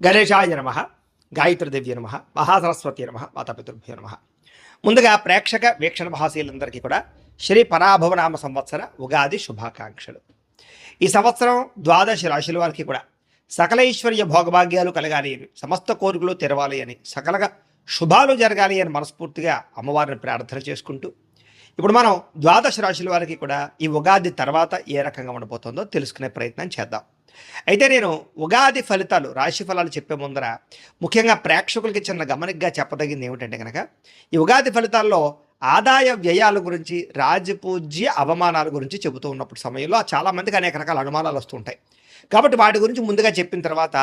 గణేశాయ నమ, గాయత్రీదేవ్య నమ, మహాసరస్వతి నమ, మాతాపితృభ్యో నమ. ముందుగా ప్రేక్షక వీక్షణ మహాశీలందరికీ కూడా శ్రీ పరాభవనామ సంవత్సర ఉగాది శుభాకాంక్షలు. ఈ సంవత్సరం ద్వాదశ రాశుల వారికి కూడా సకల ఐశ్వర్య భోగభాగ్యాలు కలగాలి అని, సమస్త కోరికలు తెరవాలి అని, సకలగా శుభాలు జరగాలి అని మనస్ఫూర్తిగా అమ్మవారిని ప్రార్థన చేసుకుంటూ ఇప్పుడు మనం ద్వాదశ రాశుల వారికి కూడా ఈ ఉగాది తర్వాత ఏ రకంగా ఉండబోతుందో తెలుసుకునే ప్రయత్నం చేద్దాం. అయితే నేను ఉగాది ఫలితాలు, రాశి ఫలాలు చెప్పే ముందర ముఖ్యంగా ప్రేక్షకులకి చిన్న గమనికగా చెప్పదగింది ఏమిటంటే కనుక, ఈ ఉగాది ఫలితాల్లో ఆదాయ వ్యయాల గురించి, రాజపూజ్య అవమానాల గురించి చెబుతూ ఉన్నప్పుడు సమయంలో చాలామందికి అనేక రకాల అనుమానాలు వస్తుంటాయి. కాబట్టి వాటి గురించి ముందుగా చెప్పిన తర్వాత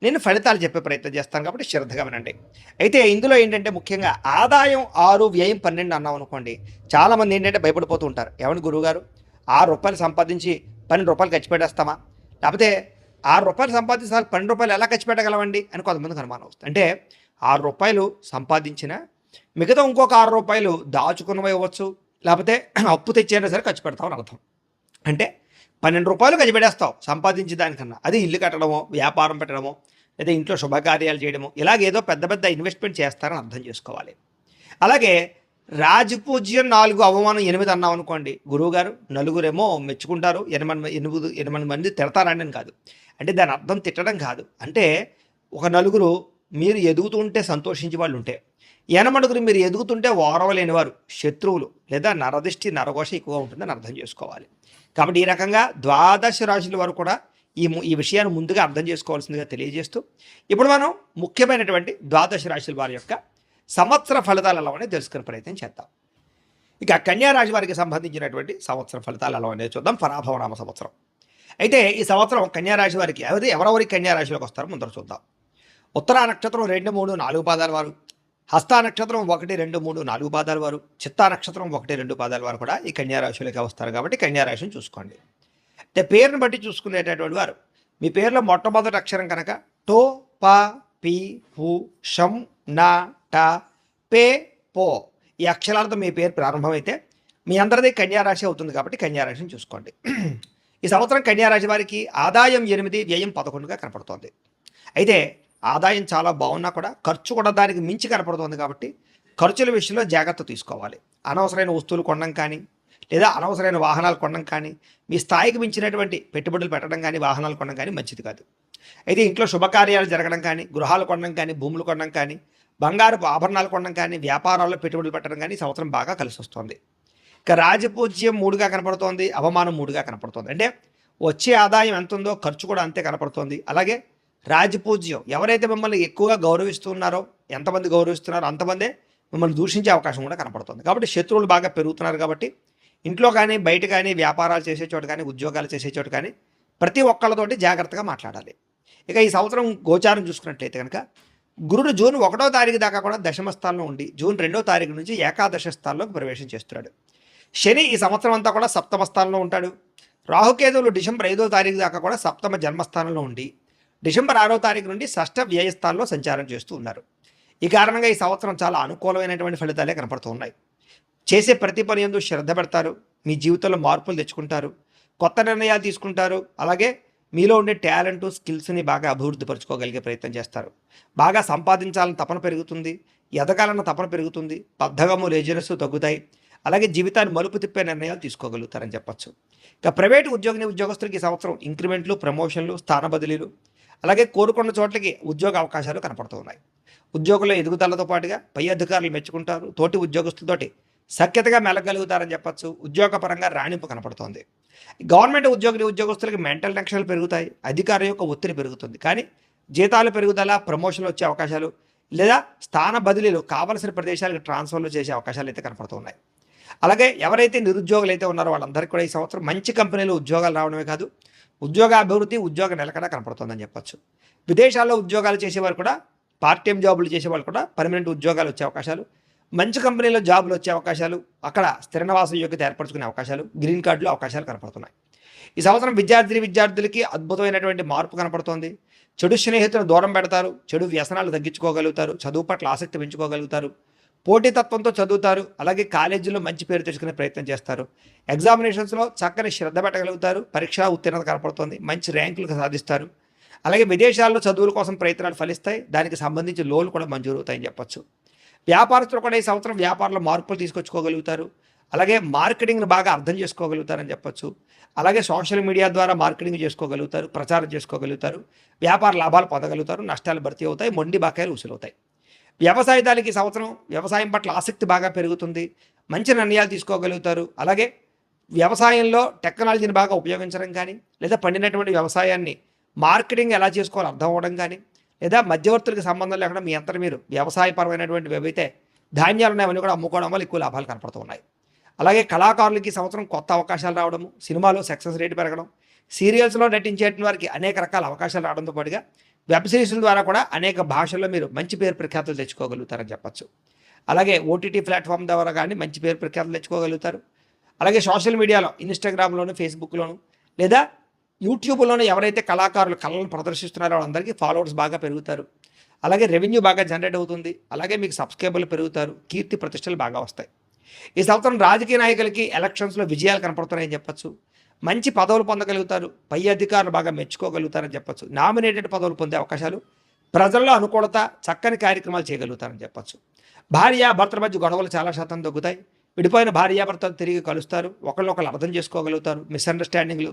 నేను ఫలితాలు చెప్పే ప్రయత్నం చేస్తాను, కాబట్టి శ్రద్ధగా వినండి. అయితే ఇందులో ఏంటంటే ముఖ్యంగా ఆదాయం 6, వ్యయం 12 అన్నాం అనుకోండి, చాలామంది ఏంటంటే భయపడిపోతూ ఉంటారు. ఏమని గురువుగారు, ₹6 సంపాదించి ₹12 ఖర్చు పెట్టేస్తామా, లేకపోతే ₹6 సంపాదించాలి ₹12 ఎలా ఖర్చు పెట్టగలవండి అని కొంతమందికి అనుమానం వస్తుంది. అంటే ₹6 సంపాదించిన మిగతా ఇంకొక ₹6 దాచుకున్నవి ఇవ్వచ్చు, లేకపోతే అప్పు తెచ్చైనా సరే ఖర్చు పెడతామని అర్థం. అంటే ₹12 ఖర్చు పెట్టేస్తావు సంపాదించే దానికన్నా. అది ఇల్లు కట్టడమో, వ్యాపారం పెట్టడమో, లేదా ఇంట్లో శుభకార్యాలు చేయడమో, ఇలాగేదో పెద్ద పెద్ద ఇన్వెస్ట్మెంట్ చేస్తారని అర్థం చేసుకోవాలి. అలాగే రాజపూజ్యం 4, అవమానం 8 అన్నాం అనుకోండి, గురువుగారు నలుగురేమో మెచ్చుకుంటారు, 8 మంది తిడతారండి అని కాదు. అంటే దాని అర్థం తిట్టడం కాదు. అంటే ఒక నలుగురు మీరు ఎదుగుతుంటే సంతోషించే వాళ్ళు ఉంటే, 8 మీరు ఎదుగుతుంటే ఓరవలేని వారు, శత్రువులు లేదా నరదిష్టి నరఘోష ఎక్కువగా ఉంటుందని అర్థం చేసుకోవాలి. కాబట్టి ఈ రకంగా ద్వాదశ రాశుల వారు కూడా ఈ విషయాన్ని ముందుగా అర్థం చేసుకోవాల్సిందిగా తెలియజేస్తూ ఇప్పుడు మనం ముఖ్యమైనటువంటి ద్వాదశ రాశుల వారి యొక్క సంవత్సర ఫలితాలు ఎలా అనేది తెలుసుకునే ప్రయత్నం చేద్దాం. ఇక కన్యారాశి వారికి సంబంధించినటువంటి సంవత్సర ఫలితాలు ఎలా అనేది చూద్దాం. పరాభవనామ సంవత్సరం. అయితే ఈ సంవత్సరం కన్యారాశి వారికి ఎవరెవరికి కన్యారాశిలోకి వస్తారో ముందర చూద్దాం. ఉత్తరా నక్షత్రం 2, 3, 4 పాదాల వారు, హస్తా నక్షత్రం 1, 2, 3, 4 పాదాల వారు, చిత్తా నక్షత్రం 1, 2 పాదాల వారు కూడా ఈ కన్యారాశిలోకి వస్తారు. కాబట్టి కన్యారాశిని చూసుకోండి. అంటే పేరుని బట్టి చూసుకునేటటువంటి వారు, మీ పేరులో మొట్టమొదటి అక్షరం కనుక టో, ప, పి, పు, షం, నా, ట, పే, పో ఈ అక్షరాలతో మీ పేరు ప్రారంభమైతే మీ అందరిది కన్యారాశి అవుతుంది. కాబట్టి కన్యారాశిని చూసుకోండి. ఈ సంవత్సరం కన్యారాశి వారికి ఆదాయం 8, వ్యయం 11గా కనపడుతోంది. అయితే ఆదాయం చాలా బాగున్నా కూడా ఖర్చు కూడా దానికి మించి కనపడుతుంది. కాబట్టి ఖర్చుల విషయంలో జాగ్రత్త తీసుకోవాలి. అనవసరమైన వస్తువులు కొనడం కానీ, లేదా అనవసరమైన వాహనాలు కొనడం కానీ, మీ స్థాయికి మించినటువంటి పెట్టుబడులు పెట్టడం కానీ, వాహనాలు కొనడం కానీ మంచిది కాదు. అయితే ఇంట్లో శుభకార్యాలు జరగడం కానీ, గృహాలు కొనడం కానీ, భూములు కొనడం కానీ, బంగారపు ఆభరణాలు కొనడం కానీ, వ్యాపారాల్లో పెట్టుబడులు పెట్టడం కానీ సంవత్సరం బాగా కలిసి వస్తుంది. ఇక రాజపూజ్యం 3గా కనపడుతోంది, అవమానం 3గా కనపడుతోంది. అంటే వచ్చే ఆదాయం ఎంత ఉందో ఖర్చు కూడా అంతే కనపడుతోంది. అలాగే రాజపూజ్యం, ఎవరైతే మిమ్మల్ని ఎక్కువగా గౌరవిస్తున్నారో, ఎంతమంది గౌరవిస్తున్నారో అంతమందే మిమ్మల్ని దూషించే అవకాశం కూడా కనపడుతుంది. కాబట్టి శత్రువులు బాగా పెరుగుతున్నారు. కాబట్టి ఇంట్లో కానీ, బయట కానీ, వ్యాపారాలు చేసే చోట కానీ, ఉద్యోగాలు చేసే చోట కానీ ప్రతి ఒక్కళ్ళతోటి జాగ్రత్తగా మాట్లాడాలి. ఇక ఈ సంవత్సరం గోచారం చూసుకున్నట్లయితే కనుక గురుడు జూన్ 1వ తారీఖు దాకా కూడా దశమ స్థానంలో ఉండి జూన్ 2వ తారీఖు నుంచి ఏకాదశ స్థానంలోకి ప్రవేశం చేస్తున్నాడు. శని ఈ సంవత్సరం అంతా కూడా సప్తమ స్థానంలో ఉంటాడు. రాహుకేతువులు డిసెంబర్ 5వ తారీఖు దాకా కూడా సప్తమ జన్మస్థానంలో ఉండి డిసెంబర్ 6వ తారీఖు నుండి షష్ఠ వ్యయస్థానంలో సంచారం చేస్తూ ఉన్నారు. ఈ కారణంగా ఈ సంవత్సరం చాలా అనుకూలమైనటువంటి ఫలితాలే కనపడుతూ ఉన్నాయి. చేసే ప్రతి పని యందు శ్రద్ధ పెడతారు, మీ జీవితంలో మార్పులు తెచ్చుకుంటారు, కొత్త నిర్ణయాలు తీసుకుంటారు. అలాగే మీలో ఉండే టాలెంట్, స్కిల్స్ని బాగా అభివృద్ధి పరచుకోగలిగే ప్రయత్నం చేస్తారు. బాగా సంపాదించాలని తపన పెరుగుతుంది, ఎదగాలన్న తపన పెరుగుతుంది, బద్ధకము, లేజినెస్ తగ్గుతాయి. అలాగే జీవితాన్ని మలుపు తిప్పే నిర్ణయాలు తీసుకోగలుగుతారని చెప్పచ్చు. ఇక ప్రైవేటు ఉద్యోగస్తులకి ఈ సంవత్సరం ఇంక్రిమెంట్లు, ప్రమోషన్లు, స్థాన బదిలీలు, అలాగే కోరుకున్న చోట్లకి ఉద్యోగ అవకాశాలు కనపడుతూ ఉన్నాయి. ఉద్యోగుల ఎదుగుదలతో పాటుగా పై అధికారులు మెచ్చుకుంటారు, తోటి ఉద్యోగస్తులతోటి సఖ్యతగా మెలగలుగుతారని చెప్పచ్చు. ఉద్యోగపరంగా రాణింపు కనపడుతోంది. గవర్నమెంట్ ఉద్యోగస్తులకి మెంటల్ టెన్షన్లు పెరుగుతాయి, అధికారుల యొక్క ఒత్తిడి పెరుగుతుంది. కానీ జీతాలు పెరుగుదల, ప్రమోషన్లు వచ్చే అవకాశాలు, లేదా స్థాన బదిలీలు, కావలసిన ప్రదేశాలకు ట్రాన్స్ఫర్లు చేసే అవకాశాలు అయితే కనపడుతున్నాయి. అలాగే ఎవరైతే నిరుద్యోగులు అయితే ఉన్నారో వాళ్ళందరికీ కూడా ఈ సంవత్సరం మంచి కంపెనీలు ఉద్యోగాలు రావడమే కాదు, ఉద్యోగ అభివృద్ధి, ఉద్యోగ నిలకడ కనపడుతుందని చెప్పచ్చు. విదేశాల్లో ఉద్యోగాలు చేసేవారు కూడా, పార్ట్ టైం జాబులు చేసేవాళ్ళు కూడా పర్మనెంట్ ఉద్యోగాలు వచ్చే అవకాశాలు, మంచి కంపెనీలో జాబులు వచ్చే అవకాశాలు, అక్కడ స్థిర నివాస యోగ్యత ఏర్పరచుకునే అవకాశాలు, గ్రీన్ కార్డులు అవకాశాలు కనపడుతున్నాయి. ఈ సంవత్సరం విద్యార్థులకి అద్భుతమైనటువంటి మార్పు కనపడుతోంది. చెడు స్నేహితులను దూరం పెడతారు, చెడు వ్యసనాలు తగ్గించుకోగలుగుతారు, చదువు పట్ల ఆసక్తి పెంచుకోగలుగుతారు, పోటీతత్వంతో చదువుతారు. అలాగే కాలేజీలో మంచి పేరు తెచ్చుకునే ప్రయత్నం చేస్తారు. ఎగ్జామినేషన్స్లో చక్కని శ్రద్ధ పెట్టగలుగుతారు, పరీక్షా ఉత్తీర్ణత కనపడుతుంది, మంచి ర్యాంకులు సాధిస్తారు. అలాగే విదేశాల్లో చదువుల కోసం ప్రయత్నాలు ఫలిస్తాయి. దానికి సంబంధించి లోన్లు కూడా మంజూరవుతాయని చెప్పొచ్చు. వ్యాపారస్తులు కూడా ఈ సంవత్సరం వ్యాపారంలో మార్పులు తీసుకొచ్చుకోగలుగుతారు. అలాగే మార్కెటింగ్‌ని బాగా అర్థం చేసుకోగలుగుతారని చెప్పొచ్చు. అలాగే సోషల్ మీడియా ద్వారా మార్కెటింగ్ చేసుకోగలుగుతారు, ప్రచారం చేసుకోగలుగుతారు, వ్యాపార లాభాలు పొందగలుగుతారు, నష్టాలు భర్తీ అవుతాయి, మొండి బకాయిలు వసూలవుతాయి. వ్యవసాయదారులకి ఈ సంవత్సరం వ్యవసాయం పట్ల ఆసక్తి బాగా పెరుగుతుంది. మంచి నిర్ణయాలు తీసుకోగలుగుతారు. అలాగే వ్యవసాయంలో టెక్నాలజీని బాగా ఉపయోగించడం కానీ, లేదా పండినటువంటి వ్యవసాయాన్ని మార్కెటింగ్ ఎలా చేసుకోవాలో అర్థం అవ్వడం కానీ, లేదా మధ్యవర్తులకు సంబంధం లేకుండా మీ అంతటా మీరు వ్యవసాయపరమైనటువంటివి ఏవైతే ధాన్యాలు ఉన్నాయో అవన్నీ కూడా అమ్ముకోవడం వల్ల ఎక్కువ లాభాలు కనపడుతూ ఉన్నాయి. అలాగే కళాకారులకి ఈ సంవత్సరం కొత్త అవకాశాలు రావడము, సినిమాలో సక్సెస్ రేటు పెరగడం, సీరియల్స్లో నటించేటువంటి వారికి అనేక రకాల అవకాశాలు రావడంతో పాటుగా వెబ్ సిరీస్ల ద్వారా కూడా అనేక భాషల్లో మీరు మంచి పేరు ప్రఖ్యాతులు తెచ్చుకోగలుగుతారని చెప్పచ్చు. అలాగే ఓటీటీ ప్లాట్ఫామ్ ద్వారా కానీ మంచి పేరు ప్రఖ్యాతులు తెచ్చుకోగలుగుతారు. అలాగే సోషల్ మీడియాలో ఇన్స్టాగ్రామ్లోను, ఫేస్బుక్లోను, లేదా యూట్యూబ్లోనూ ఎవరైతే కళాకారులు కళలను ప్రదర్శిస్తున్నారో వాళ్ళందరికీ ఫాలోవర్స్ బాగా పెరుగుతారు. అలాగే రెవెన్యూ బాగా జనరేట్ అవుతుంది. అలాగే మీకు సబ్స్క్రైబర్లు పెరుగుతారు, కీర్తి ప్రతిష్టలు బాగా వస్తాయి. ఈ సంవత్సరం రాజకీయ నాయకులకి ఎలక్షన్స్లో విజయాలు కనపడుతున్నాయని చెప్పచ్చు. మంచి పదవులు పొందగలుగుతారు, పై అధికారులు బాగా మెచ్చుకోగలుగుతారని చెప్పచ్చు. నామినేటెడ్ పదవులు పొందే అవకాశాలు, ప్రజల్లో అనుకూలత, చక్కని కార్యక్రమాలు చేయగలుగుతారని చెప్పచ్చు. భార్యాభర్తల మధ్య గొడవలు చాలా శాతం తగ్గుతాయి. విడిపోయిన భార్యాభర్తలు తిరిగి కలుస్తారు, ఒకళ్ళొకళ్ళు అర్థం చేసుకోగలుగుతారు, మిస్అండర్స్టాండింగ్లు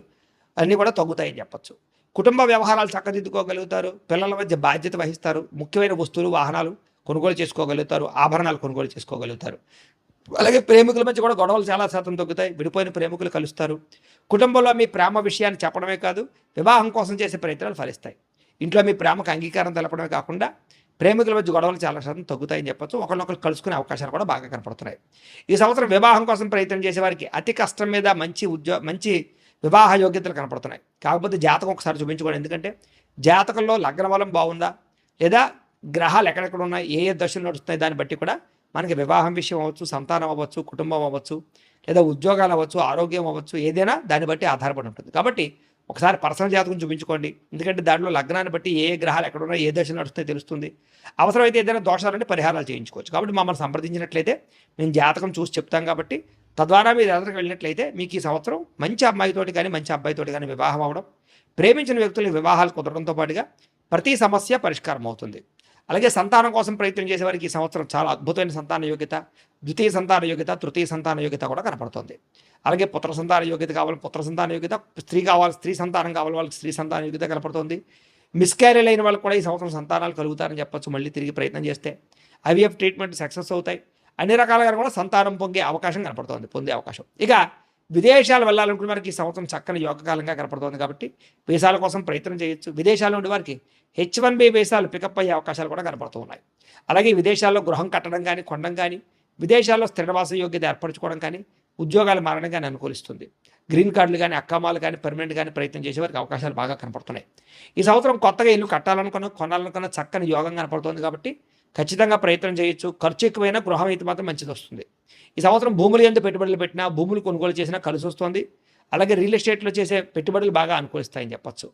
అన్నీ కూడా తగ్గుతాయని చెప్పచ్చు. కుటుంబ వ్యవహారాలు చక్కదిద్దుకోగలుగుతారు, పిల్లల మధ్య బాధ్యత వహిస్తారు, ముఖ్యమైన వస్తువులు, వాహనాలు కొనుగోలు చేసుకోగలుగుతారు, ఆభరణాలు కొనుగోలు చేసుకోగలుగుతారు. అలాగే ప్రేమికుల మధ్య కూడా గొడవలు చాలా శాతం తగ్గుతాయి, విడిపోయిన ప్రేమికులు కలుస్తారు. కుటుంబంలో మీ ప్రేమ విషయాన్ని చెప్పడమే కాదు, వివాహం కోసం చేసే ప్రయత్నాలు ఫలిస్తాయి. ఇంట్లో మీ ప్రేమకు అంగీకారం తెలపడమే కాకుండా ప్రేమికుల మధ్య గొడవలు చాలా శాతం తగ్గుతాయని చెప్పచ్చు. ఒకరినొకరు కలుసుకునే అవకాశాలు కూడా బాగా కనపడుతున్నాయి. ఈ సంవత్సరం వివాహం కోసం ప్రయత్నం చేసేవారికి అతి కష్టం మీద మంచి వివాహ యోగ్యతలు కనపడుతున్నాయి. కాకపోతే జాతకం ఒకసారి చూపించుకోండి. ఎందుకంటే జాతకంలో లగ్న బలం బాగుందా, లేదా గ్రహాలు ఎక్కడెక్కడ ఉన్నాయి, ఏ ఏ దశలు నడుస్తున్నాయి, దాన్ని బట్టి కూడా మనకి వివాహం విషయం అవ్వచ్చు, సంతానం అవ్వచ్చు, కుటుంబం అవ్వచ్చు, లేదా ఉద్యోగాలు అవ్వచ్చు, ఆరోగ్యం అవ్వచ్చు, ఏదైనా దాన్ని బట్టి ఆధారపడి ఉంటుంది. కాబట్టి ఒకసారి పర్సనల్ జాతకం చూపించుకోండి. ఎందుకంటే దాంట్లో లగ్నాన్ని బట్టి ఏ ఏ గ్రహాలు ఎక్కడ ఉన్నాయి, ఏ దశలు నడుస్తాయో తెలుస్తుంది. అవసరమైతే ఏదైనా దోషాలంటే పరిహారాలు చేయించుకోవచ్చు. కాబట్టి మమ్మల్ని సంప్రదించినట్లయితే మేము జాతకం చూసి చెప్తాం. కాబట్టి తద్వారా మీరు ఎదురుకు వెళ్ళినట్లయితే మీకు ఈ సంవత్సరం మంచి అమ్మాయితోటి కానీ మంచి అబ్బాయితోటి కానీ వివాహం అవ్వడం, ప్రేమించిన వ్యక్తులకు వివాహాలు కుదరడంతో పాటుగా ప్రతి సమస్య పరిష్కారం అవుతుంది. అలాగే సంతానం కోసం ప్రయత్నం చేసేవారికి ఈ సంవత్సరం చాలా అద్భుతమైన సంతాన యోగ్యత, ద్వితీయ సంతాన యోగ్యత, తృతీయ సంతాన యోగ్యత కూడా కనపడుతుంది. అలాగే పుత్ర సంతాన యోగ్యత కావాలి, పుత్ర సంతాన యోగ్యత, స్త్రీ సంతానం కావాలి వాళ్ళకి స్త్రీ సంతాన యోగ్యత కనపడుతుంది. మిస్క్యారేజ్ అయిన వాళ్ళకి కూడా ఈ సంవత్సరం సంతానాలు కలుగుతారని చెప్పచ్చు. మళ్ళీ తిరిగి ప్రయత్నం చేస్తే ఐవీఎఫ్ ట్రీట్మెంట్ సక్సెస్ అవుతాయి. అన్ని రకాలుగా కూడా సంతానం పొందే అవకాశం కనపడుతుంది. ఇక విదేశాలు వెళ్ళాలనుకున్న వారికి ఈ సంవత్సరం చక్కని యోగకాలంగా కనపడుతుంది. కాబట్టి వీసాల కోసం ప్రయత్నం చేయొచ్చు. విదేశాల్లో ఉండే వారికి H1B వీసాలు పికప్ అయ్యే అవకాశాలు కూడా కనపడుతూ ఉన్నాయి. అలాగే విదేశాల్లో గృహం కట్టడం కానీ, కొనడం కానీ, విదేశాల్లో స్థిరవాస యోగ్యత ఏర్పరచుకోవడం కానీ, ఉద్యోగాలు మారడం కానీ అనుకూలిస్తుంది. గ్రీన్ కార్డులు కానీ, అక్కామాలు కానీ, పర్మనెంట్ కానీ ప్రయత్నం చేసే వారికి అవకాశాలు బాగా కనపడుతున్నాయి. ఈ సంవత్సరం కొత్తగా ఇల్లు కట్టాలనుకున్న, కొనాలనుకున్న చక్కని యోగం కనపడుతుంది. కాబట్టి ఖచ్చితంగా ప్రయత్నం చేయొచ్చు. ఖర్చు ఎక్కువైనా గృహం అయితే మాత్రం మంచిది వస్తుంది. ఈ సంవత్సరం భూములు ఎంత పెట్టుబడులు పెట్టినా, భూములు కొనుగోలు చేసినా కలిసి వస్తుంది. అలాగే రియల్ ఎస్టేట్లో చేసే పెట్టుబడులు బాగా అనుకూలిస్తాయని చెప్పచ్చు.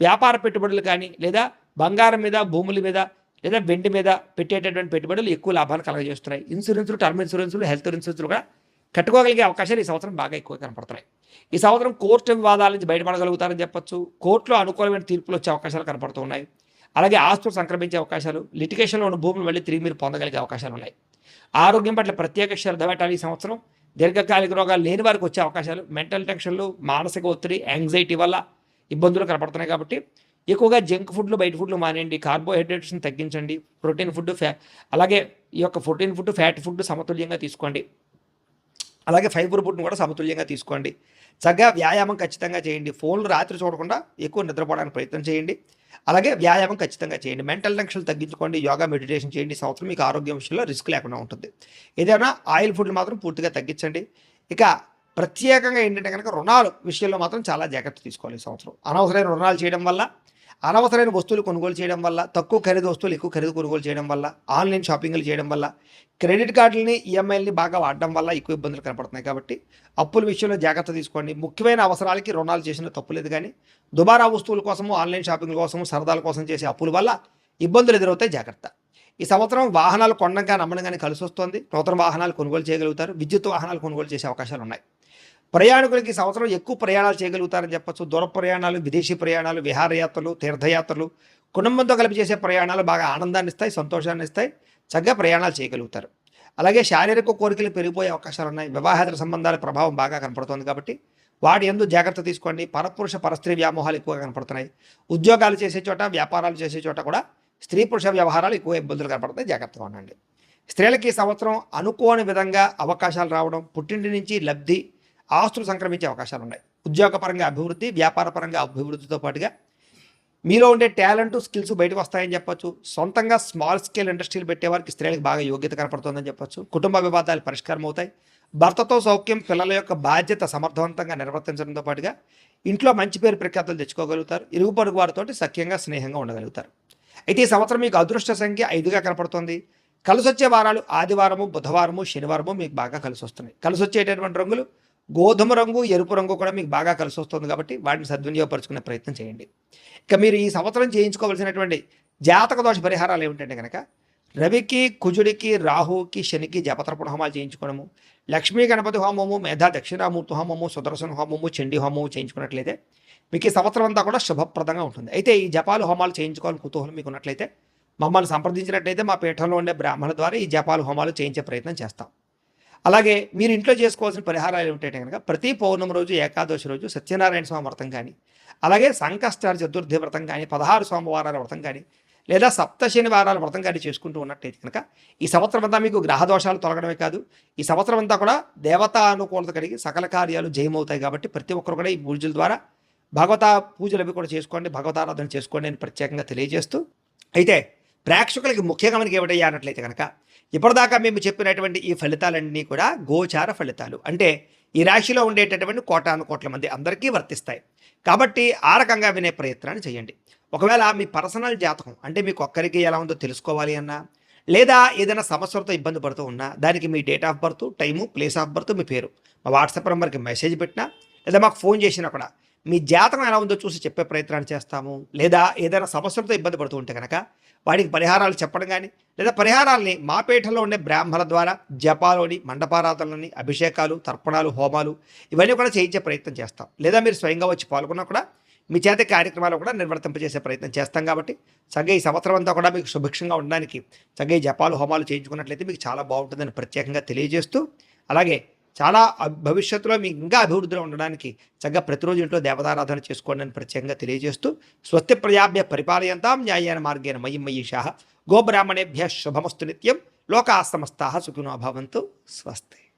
వ్యాపార పెట్టుబడులు కానీ, లేదా బంగారం మీద, భూముల మీద, లేదా వెండి మీద పెట్టేటటువంటి పెట్టుబడులు ఎక్కువ లాభాలు కలగజేస్తున్నాయి. ఇన్సూరెన్సులు, టర్మ్ ఇన్సూరెన్సులు, హెల్త్ ఇన్సూరెన్సులు కూడా కట్టుకోగలిగే అవకాశాలు ఈ సంవత్సరం బాగా ఎక్కువ కనపడుతున్నాయి. ఈ సంవత్సరం కోర్టు వివాదాల నుంచి బయటపడగలుగుతారని చెప్పచ్చు. కోర్టులో అనుకూలమైన తీర్పులు వచ్చే అవకాశాలు కనపడుతున్నాయి. అలాగే ఆస్తులు సంక్రమించే అవకాశాలు, లిటిగేషన్లో ఉన్న భూములు మళ్ళీ తిరిగి మీరు పొందగలిగే అవకాశాలు ఉన్నాయి. ఆరోగ్యం పట్ల ప్రత్యేక శ్రద్ధ పెట్టాలి. ఈ సంవత్సరం దీర్ఘకాలిక రోగాలు లేని వారికి వచ్చే అవకాశాలు, మెంటల్ టెన్షన్లు, మానసిక ఒత్తిడి, యాంగ్జైటీ వల్ల ఇబ్బందులు కనపడుతున్నాయి. కాబట్టి ఎక్కువగా జంక్ ఫుడ్లు, బయట ఫుడ్లు మానేయండి. కార్బోహైడ్రేట్స్ని తగ్గించండి. ప్రోటీన్ ఫుడ్, అలాగే ఈ యొక్క ప్రోటీన్ ఫుడ్, ఫ్యాట్ ఫుడ్ సమతుల్యంగా తీసుకోండి. అలాగే ఫైబర్ ఫుడ్ని కూడా సమతుల్యంగా తీసుకోండి. చక్కగా వ్యాయామం ఖచ్చితంగా చేయండి. ఫోన్లు రాత్రి చూడకుండా ఎక్కువ నిద్రపోవడానికి ప్రయత్నం చేయండి. అలాగే వ్యాయామం ఖచ్చితంగా చేయండి. మెంటల్ టెన్షన్లు తగ్గించుకోండి. యోగా, మెడిటేషన్ చేయండి. ఈ సంవత్సరం మీకు ఆరోగ్యం విషయంలో రిస్క్ లేకుండా ఉంటుంది. ఏదైనా ఆయిల్ ఫుడ్లు మాత్రం పూర్తిగా తగ్గించండి. ఇక ప్రత్యేకంగా ఏంటంటే కనుక రుణాలు విషయంలో మాత్రం చాలా జాగ్రత్త తీసుకోవాలి. ఈ సంవత్సరం అనవసరమైన రుణాలు చేయడం వల్ల, అనవసరమైన వస్తువులు కొనుగోలు చేయడం వల్ల, తక్కువ ఖరీదు వస్తువులు ఎక్కువ ఖరీదు కొనుగోలు చేయడం వల్ల, ఆన్లైన్ షాపింగ్లు చేయడం వల్ల, క్రెడిట్ కార్డులని, ఈఎంఐలని బాగా వాడడం వల్ల ఎక్కువ ఇబ్బందులు కనపడుతున్నాయి. కాబట్టి అప్పుల విషయంలో జాగ్రత్త తీసుకోండి. ముఖ్యమైన అవసరాలకి రుణాలు చేసిన తప్పులేదు. కానీ దుబారా వస్తువుల కోసము, ఆన్లైన్ షాపింగ్ల కోసము, సరదాల కోసం చేసే అప్పుల వల్ల ఇబ్బందులు ఎదురవుతాయి. జాగ్రత్త. ఈ సంవత్సరం వాహనాలు కొనడం కానీ, అమ్మడం కానీ కలిసి వస్తుంది. నూతన వాహనాలు కొనుగోలు చేయగలుగుతారు. విద్యుత్ వాహనాలు కొనుగోలు చేసే అవకాశాలు ఉన్నాయి. ప్రయాణికులకి ఈ సంవత్సరం ఎక్కువ ప్రయాణాలు చేయగలుగుతారని చెప్పొచ్చు. దూర ప్రయాణాలు, విదేశీ ప్రయాణాలు, విహారయాత్రలు, తీర్థయాత్రలు, కుటుంబంతో కలిపి చేసే ప్రయాణాలు బాగా ఆనందాన్ని ఇస్తాయి, సంతోషాన్ని ఇస్తాయి. చక్కగా ప్రయాణాలు చేయగలుగుతారు. అలాగే శారీరక కోరికలు పెరిగిపోయే అవకాశాలు ఉన్నాయి. వివాహేతర సంబంధాల ప్రభావం బాగా కనపడుతుంది కాబట్టి వాటి యందు జాగ్రత్త తీసుకోండి. పరపురుష పరస్త్రీ వ్యామోహాలు ఎక్కువగా కనపడుతున్నాయి. ఉద్యోగాలు చేసే చోట, వ్యాపారాలు చేసే చోట కూడా స్త్రీ పురుష వ్యవహారాలు ఎక్కువ ఇబ్బందులు కనపడతాయి. జాగ్రత్తగా ఉండండి. స్త్రీలకి ఈ సంవత్సరం అనుకోని విధంగా అవకాశాలు రావడం, పుట్టింటి నుంచి లబ్ధి, ఆస్తులు సంక్రమించే అవకాశాలు ఉన్నాయి. ఉద్యోగపరంగా అభివృద్ధి, వ్యాపారపరంగా అభివృద్ధితో పాటుగా మీలో ఉండే టాలెంట్, స్కిల్స్ బయటకు వస్తాయని చెప్పొచ్చు. సొంతంగా స్మాల్ స్కేల్ ఇండస్ట్రీలు పెట్టేవారికి స్త్రీలకు బాగా యోగ్యత కనపడుతుందని చెప్పొచ్చు. కుటుంబ వివాదాలు పరిష్కారం అవుతాయి. భర్తతో సౌఖ్యం, పిల్లల యొక్క బాధ్యత సమర్థవంతంగా నిర్వర్తించడంతో పాటుగా ఇంట్లో మంచి పేరు ప్రఖ్యాతులు తెచ్చుకోగలుగుతారు. ఇరుగు పొరుగు వారితో సఖ్యంగా స్నేహంగా ఉండగలుగుతారు. అయితే ఈ సంవత్సరం మీకు అదృష్ట సంఖ్య 5గా కనపడుతుంది. కలిసొచ్చే వారాలు ఆదివారము, బుధవారము, శనివారము మీకు బాగా కలిసి వస్తున్నాయి. కలిసి వచ్చేటటువంటి రంగులు గోధుమ రంగు, ఎరుపు రంగు కూడా మీకు బాగా కలిసి వస్తుంది కాబట్టి వాటిని సద్వినియోగపరుచుకునే ప్రయత్నం చేయండి. ఇక మీరు ఈ సంవత్సరం చేయించుకోవాల్సినటువంటి జాతక దోష పరిహారాలు ఏమిటంటే కనుక రవికి, కుజుడికి, రాహుకి, శనికి జపతర్పణ హోమాలు చేయించుకోవడము, లక్ష్మీ గణపతి హోమము, మేధా దక్షిణామూర్తి హోమము, సుదర్శన హోమము, చండీ హోమము చేయించుకున్నట్లయితే మీకు ఈ సంవత్సరం అంతా కూడా శుభప్రదంగా ఉంటుంది. అయితే ఈ జపాలు హోమాలు చేయించుకోవాలని కుతూహలం మీకు ఉన్నట్లయితే మమ్మల్ని సంప్రదించినట్లయితే మా పీఠంలో ఉండే బ్రాహ్మణుల ద్వారా ఈ జపాలు హోమాలు చేయించే ప్రయత్నం చేస్తాం. అలాగే మీరు ఇంట్లో చేసుకోవాల్సిన పరిహారాలు ఏమిటంటే కనుక ప్రతి పౌర్ణమి రోజు, ఏకాదశి రోజు సత్యనారాయణ స్వామి వ్రతం కానీ, అలాగే సంకష్టార చతుర్థి వ్రతం కానీ, 16 సోమవారాల వ్రతం కానీ, లేదా సప్త శనివారాల వ్రతం కానీ చేసుకుంటూ ఉన్నట్టయితే కనుక ఈ సంవత్సరం అంతా మీకు గ్రహ దోషాలు తొలగడమే కాదు, ఈ సంవత్సరం అంతా కూడా దేవతా అనుకూలత కలిగి సకల కార్యాలు జయమవుతాయి. కాబట్టి ప్రతి ఒక్కరు కూడా ఈ పూజల ద్వారా భగవతా పూజలు అవి కూడా చేసుకోండి, భగవతారాధన చేసుకోండి అని ప్రత్యేకంగా తెలియజేస్తూ, అయితే ప్రేక్షకులకి ముఖ్యంగా మనకి ఏమిటయ్యా అన్నట్లయితే కనుక ఇప్పటిదాకా మేము చెప్పినటువంటి ఈ ఫలితాలన్నీ కూడా గోచార ఫలితాలు. అంటే ఈ రాశిలో ఉండేటటువంటి కోటాను కోట్ల మంది అందరికీ వర్తిస్తాయి. కాబట్టి ఆ రకంగా వినే ప్రయత్నాన్ని చేయండి. ఒకవేళ మీ పర్సనల్ జాతకం అంటే మీకు ఒక్కరికి ఎలా ఉందో తెలుసుకోవాలి అన్నా, లేదా ఏదైనా సమస్యలతో ఇబ్బంది పడుతూ ఉన్నా దానికి మీ date of birth, time, place of birth, మీ పేరు మా వాట్సాప్ నెంబర్కి మెసేజ్ పెట్టినా, లేదా మాకు ఫోన్ చేసినా కూడా మీ జాతకం ఎలా ఉందో చూసి చెప్పే ప్రయత్నాన్ని చేస్తాము. లేదా ఏదైనా సమస్యలతో ఇబ్బంది పడుతూ ఉంటే కనుక వాటికి పరిహారాలు చెప్పడం కానీ, లేదా పరిహారాలని మా పీఠంలో ఉండే బ్రాహ్మణుల ద్వారా జపాలోని, మండపారాధనలని, అభిషేకాలు, తర్పణాలు, హోమాలు ఇవన్నీ కూడా చేయించే ప్రయత్నం చేస్తాం. లేదా మీరు స్వయంగా వచ్చి పాల్గొన్నా కూడా మీ చేత కార్యక్రమాలు కూడా నిర్వర్తింపజేసే ప్రయత్నం చేస్తాం. కాబట్టి చక్కగా ఈ సంవత్సరం అంతా కూడా మీకు సుభిక్షంగా ఉండడానికి చక్కగా ఈ జపాలు, హోమాలు చేయించుకున్నట్లయితే మీకు చాలా బాగుంటుందని ప్రత్యేకంగా తెలియజేస్తూ, అలాగే చాలా భవిష్యత్తులో మీకు ఇంకా అభివృద్ధిలో ఉండడానికి చక్కగా ప్రతిరోజు ఇంట్లో దేవతారాధన చేసుకోండి అని ప్రత్యేకంగా తెలియజేస్తూ, స్వస్తి ప్రజాభ్య పరిపాలయంతాం న్యాయేన మార్గేణ మయి మయీషాః గోబ్రాహ్మణేభ్యః శుభమస్తు నిత్యం లోకాః సమస్తాః సుఖినో భవంతు. స్వస్తి.